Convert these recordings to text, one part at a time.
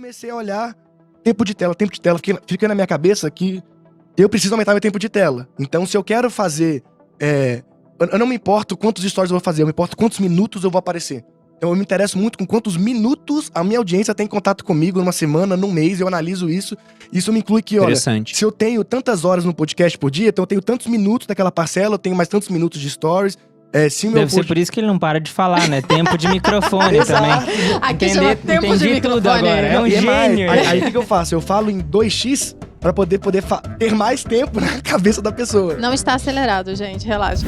comecei a olhar tempo de tela. Fica na minha cabeça que eu preciso aumentar meu tempo de tela. Então, se eu quero fazer... eu não me importo quantos stories eu vou fazer, eu me importo quantos minutos eu vou aparecer. Então, eu me interesso muito com quantos minutos a minha audiência tem contato comigo numa semana, num mês, eu analiso isso. Isso me inclui que, olha, se eu tenho tantas horas no podcast por dia, então eu tenho tantos minutos daquela parcela, eu tenho mais tantos minutos de stories. Deve ser por isso que ele não para de falar, né? Tempo de microfone também. Aqui chama tempo de microfone. Tudo agora. É um gênio. Aí o que eu faço? Eu falo em 2x pra poder ter mais tempo na cabeça da pessoa. Não está acelerado, gente. Relaxa.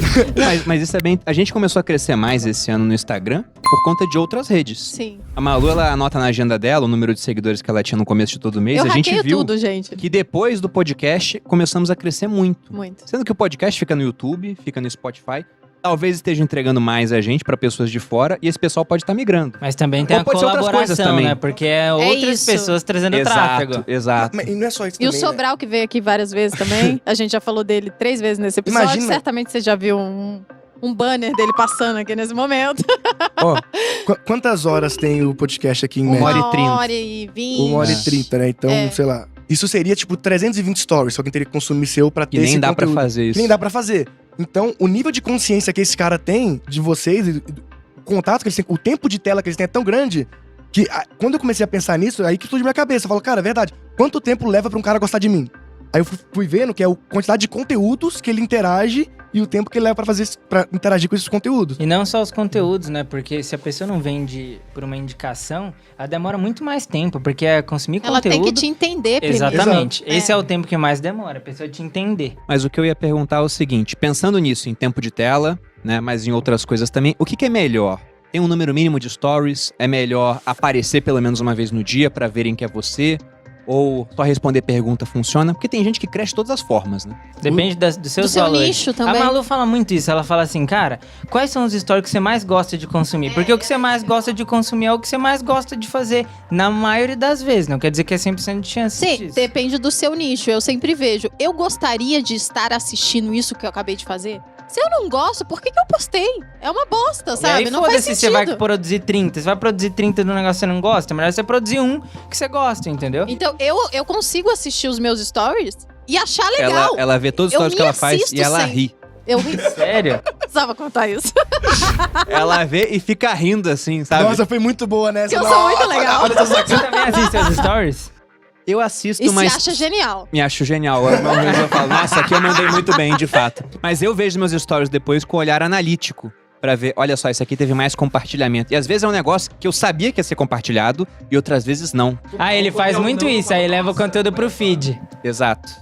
Mas isso é bem... A gente começou a crescer mais esse ano no Instagram por conta de outras redes. Sim. A Malu, ela anota na agenda dela o número de seguidores que ela tinha no começo de todo mês. Eu a gente viu tudo, gente. que depois do podcast começamos a crescer muito. Muito. Sendo que o podcast fica no YouTube, fica no Spotify. Talvez esteja entregando mais a gente pra pessoas de fora e esse pessoal pode estar migrando. Mas também tem a colaboração, né? Porque é outras pessoas trazendo tráfego. Exato. Mas não é só isso E também, o Sobral, que veio aqui várias vezes também. A gente já falou dele 3 vezes nesse episódio. Imagina. Certamente você já viu um banner dele passando aqui nesse momento. Ó, quantas horas tem o podcast aqui em média? 1h30. 1h20. 1h30, né? Então, sei lá. Isso seria tipo 320 stories, só que teria que consumir seu pra ter esse nem dá conteúdo. pra fazer isso. Que nem dá pra fazer. Então, o nível de consciência que esse cara tem de vocês, o contato que eles têm, o tempo de tela que eles têm é tão grande que quando eu comecei a pensar nisso, aí que explodiu minha cabeça. Eu falo, cara, é verdade. Quanto tempo leva pra um cara gostar de mim? Aí eu fui vendo que é a quantidade de conteúdos que ele interage e o tempo que ele leva pra interagir com esses conteúdos. E não só os conteúdos, né? Porque se a pessoa não vende por uma indicação, ela demora muito mais tempo, porque é consumir Ela conteúdo... tem que te entender primeiro. Exatamente. Exato. Esse é o tempo que mais demora, a pessoa te entender. Mas o que eu ia perguntar é o seguinte, pensando nisso, em tempo de tela, né, mas em outras coisas também, o que é melhor? Tem um número mínimo de stories? É melhor aparecer pelo menos uma vez no dia pra verem que é você? Ou só responder pergunta funciona? Porque tem gente que cresce de todas as formas, né? Depende dos seus Do seu valores. nicho também. A Malu fala muito isso. Ela fala assim, cara, quais são os stories que você mais gosta de consumir? Porque o que você mais gosta de consumir é o que você mais gosta de fazer. Na maioria das vezes. Não quer dizer que é 100% de chance disso. Depende do seu nicho. Eu sempre vejo. Eu gostaria de estar assistindo isso que eu acabei de fazer? Se eu não gosto, por que eu postei? É uma bosta, sabe? E aí, não faz foda-se, sentido. você vai produzir 30. Você vai produzir 30 de um negócio que você não gosta. É melhor você produzir um que você gosta, entendeu? Então, eu consigo assistir os meus stories e achar legal. Ela vê todos os stories que ela faz e ela ri. Eu ri. Sério? Precisava contar isso. Ela vê e fica rindo assim, sabe? Nossa, foi muito boa nessa. Eu sou muito legal. Você também assiste os stories? Eu assisto, E mas... se acha genial. Me acho genial. Eu falo, nossa, aqui eu mandei muito bem, de fato. Mas eu vejo meus stories depois com o olhar analítico. Pra ver, olha só, esse aqui teve mais compartilhamento. E às vezes é um negócio que eu sabia que ia ser compartilhado e outras vezes não. Ah, ele faz muito isso. Aí leva o conteúdo pro feed. Exato.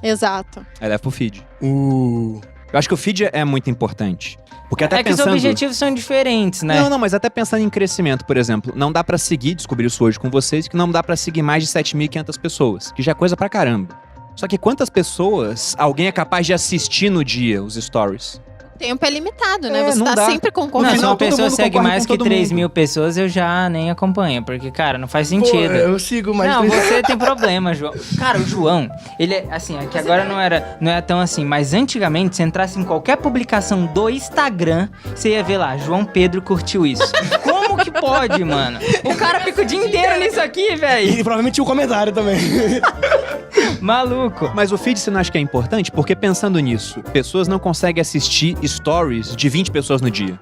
Aí leva pro feed. Eu acho que o feed é muito importante. Porque até que os objetivos são diferentes, né? Não, mas até pensando em crescimento, por exemplo. Não dá pra seguir, descobri isso hoje com vocês, que não dá pra seguir mais de 7.500 pessoas. Que já é coisa pra caramba. Só que quantas pessoas alguém é capaz de assistir no dia os stories? O tempo é limitado, né? Você não tá dá. sempre concorrendo. Não, se uma todo pessoa mundo segue concorre mais com que todo 3 mundo. mil pessoas, eu já nem acompanho. Porque, cara, não faz Pô, sentido. eu sigo, mas... Não, você tem problema, João. Cara, o João, ele é assim, aqui agora não é tão assim, mas antigamente, se entrasse em qualquer publicação do Instagram, você ia ver lá, João Pedro curtiu isso. Como que pode, mano? O cara fica o dia inteiro nisso aqui, velho. E provavelmente tinha um comentário também. Maluco. Mas o feed você não acha que é importante? Porque pensando nisso, pessoas não conseguem assistir stories de 20 pessoas no dia.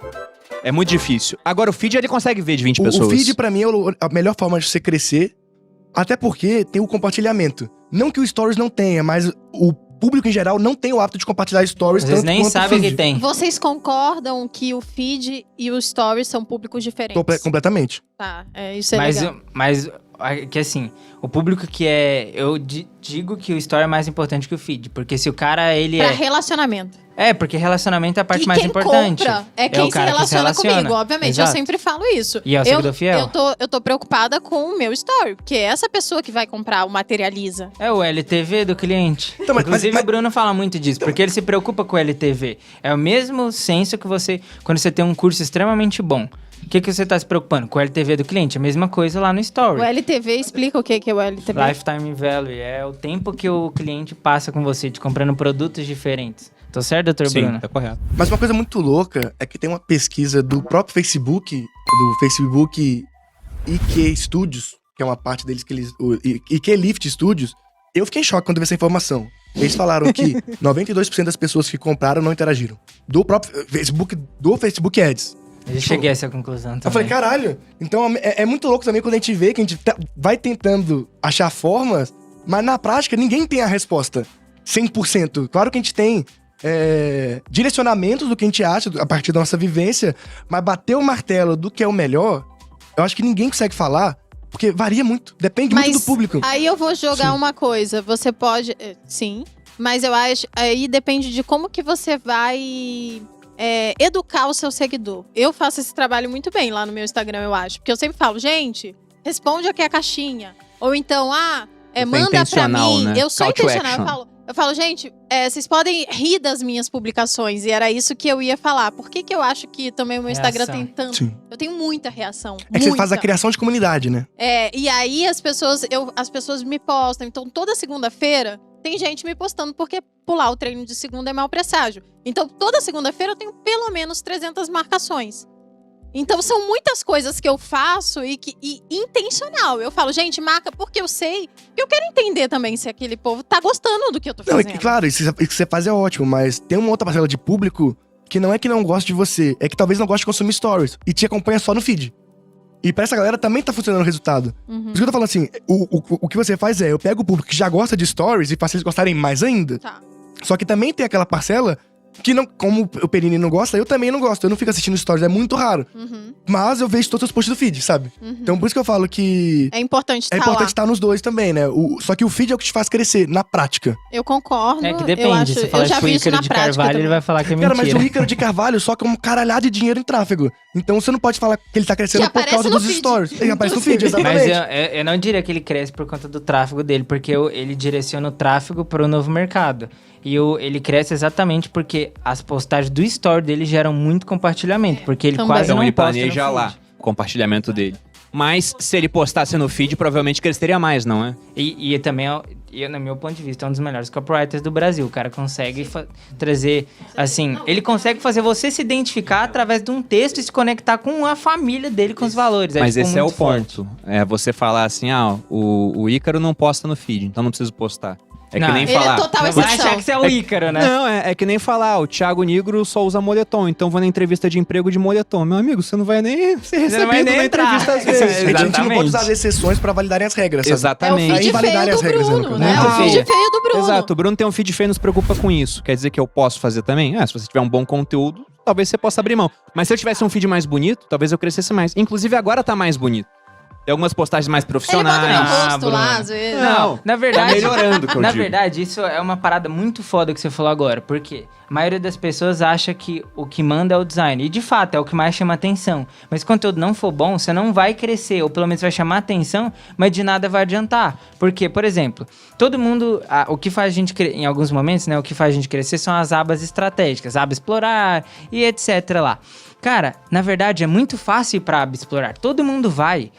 É muito difícil. Agora o feed ele consegue ver de 20 pessoas. O feed pra mim é a melhor forma de você crescer, até porque tem o compartilhamento. Não que o stories não tenha, mas o público em geral não tem o hábito de compartilhar stories Às vezes tanto nem quanto sabe o feed. que tem. Vocês concordam que o feed e o stories são públicos diferentes? Completamente. Tá, isso é legal. Mas que assim, o público que é... Eu digo que o story é mais importante que o feed. Porque se o cara, ele Pra relacionamento. porque relacionamento é a parte E mais quem importante. compra é quem o cara que se relaciona comigo, obviamente. Exato. Eu sempre falo isso. E é o seguidor fiel. Eu tô preocupada com o meu story, porque é essa pessoa que vai comprar o Materializa. É o LTV do cliente. Então, Inclusive, o Bruno fala muito disso, porque ele se preocupa com o LTV. É o mesmo senso que você... Quando você tem um curso extremamente bom. O que você tá se preocupando? Com o LTV do cliente? A mesma coisa lá no Story. O LTV, explica o que é o LTV. Lifetime Value. É o tempo que o cliente passa com você, te comprando produtos diferentes. Tô certo, doutor Bruno? Sim, tá correto. Mas uma coisa muito louca é que tem uma pesquisa do próprio Facebook, do Facebook IQ Studios, que é uma parte deles que eles... E que Lift Studios, eu fiquei em choque quando vi essa informação. Eles falaram que 92% das pessoas que compraram não interagiram. Do próprio Facebook, do Facebook Ads. Eu cheguei a essa conclusão também. Eu falei, caralho. Então é muito louco também quando a gente vê que a gente vai tentando achar formas, mas na prática ninguém tem a resposta 100%. Claro que a gente tem direcionamentos do que a gente acha a partir da nossa vivência, mas bater o martelo do que é o melhor, eu acho que ninguém consegue falar, porque varia muito. Depende muito do público. Aí eu vou jogar Sim. uma coisa. Você pode... Sim, mas eu acho... Aí depende de como que você vai... educar o seu seguidor. Eu faço esse trabalho muito bem lá no meu Instagram, eu acho. Porque eu sempre falo, gente, responde aqui a caixinha. Ou então, manda pra intencional, mim. né? Eu sou Call to intencional. action. Eu falo, gente, vocês podem rir das minhas publicações. E era isso que eu ia falar. Por que eu acho que também o meu Instagram Reação. tem tanto... Sim. Eu tenho muita reação. É que você faz a criação de comunidade, né? E aí as pessoas me postam. Então, toda segunda-feira, tem gente me postando, porque pular o treino de segunda é mau presságio. Então, toda segunda-feira eu tenho pelo menos 300 marcações. Então, são muitas coisas que eu faço e intencional. Eu falo, gente, marca porque eu sei. E eu quero entender também se aquele povo tá gostando do que eu tô Não, fazendo. claro, isso que você faz é ótimo, mas tem uma outra parcela de público que não é que não gosta de você, é que talvez não goste de consumir stories e te acompanha só no feed. E pra essa galera também tá funcionando o resultado. Por isso que eu tô falando assim, o que você faz eu pego o público que já gosta de stories e faço eles gostarem mais ainda. Tá. Só que também tem aquela parcela que, não, como o Perini não gosta, eu também não gosto. Eu não fico assistindo stories, é muito raro. Mas eu vejo todos os posts do feed, sabe? Então por isso que eu falo que É importante é estar importante lá. estar nos dois também, né? Só que o feed é o que te faz crescer, na prática. Eu concordo. É que eu depende. acho, Se eu falar já com o vi isso Ícaro na de prática Carvalho, ele também. vai falar que é Cara, mas mentira. o Ícaro de Carvalho soca um caralhado de dinheiro em tráfego. Então você não pode falar que ele tá crescendo Que por aparece causa no dos feed. stories. Ele aparece no feed, Mas exatamente. eu não diria que ele cresce por conta do tráfego dele, porque ele direciona o tráfego para o novo mercado. E ele cresce exatamente porque as postagens do story dele geram muito compartilhamento, porque ele também. quase Então não ele posta no planeja feed. lá o compartilhamento dele. Mas se ele postasse no feed, provavelmente cresceria mais, não é? E também, no meu ponto de vista, é um dos melhores copywriters do Brasil. O cara consegue trazer, assim... Ele consegue fazer você se identificar através de um texto e se conectar com a família dele, com os valores. Mas tipo, esse é o muito forte. ponto. É você falar assim, o Ícaro não posta no feed, então não preciso postar. É Não, que nem Ele falar... é total Vai exceção. achar que você é o Ícaro, né? Não, é que nem falar, o Thiago Nigro só usa moletom, então vou na entrevista de emprego de moletom. Meu amigo, você não vai nem ser não recebido vai nem na entrar. entrevista às vezes. A gente não Exatamente. pode usar as exceções pra validarem as regras, sabe? É o Exatamente. Aí feed validarem feio as do regras, Bruno, né? né? É Muito o feed feio. feio do Bruno. Exato, o Bruno tem um feed feio e não se preocupa com isso. Quer dizer que eu posso fazer também? Se você tiver um bom conteúdo, talvez você possa abrir mão. Mas se eu tivesse um feed mais bonito, talvez eu crescesse mais. Inclusive agora tá mais bonito. Tem algumas postagens mais Ele bota profissionais. meu Ah, rosto lá, Bruno. às vezes. Não, Na tá verdade... melhorando, que eu Na digo. verdade, isso é uma parada muito foda que você falou agora, porque a maioria das pessoas acha que o que manda é o design, e de fato é o que mais chama atenção. Mas se o conteúdo não for bom, você não vai crescer, ou pelo menos vai chamar atenção, mas de nada vai adiantar. Porque, por exemplo, todo mundo, o que faz a gente, em alguns momentos, né, o que faz a gente crescer são as abas estratégicas, aba explorar e etc lá. Cara, na verdade é muito fácil ir pra aba explorar, todo mundo vai.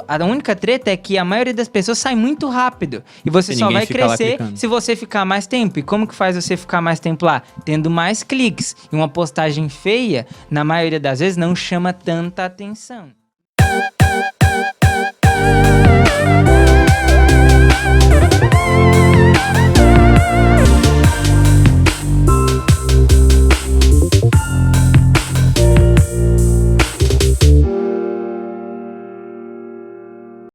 A única treta é que a maioria das pessoas sai muito rápido. E você E só ninguém vai fica lá crescer clicando. se você ficar mais tempo. E como que faz você ficar mais tempo lá? Tendo mais cliques. E uma postagem feia, na maioria das vezes, não chama tanta atenção.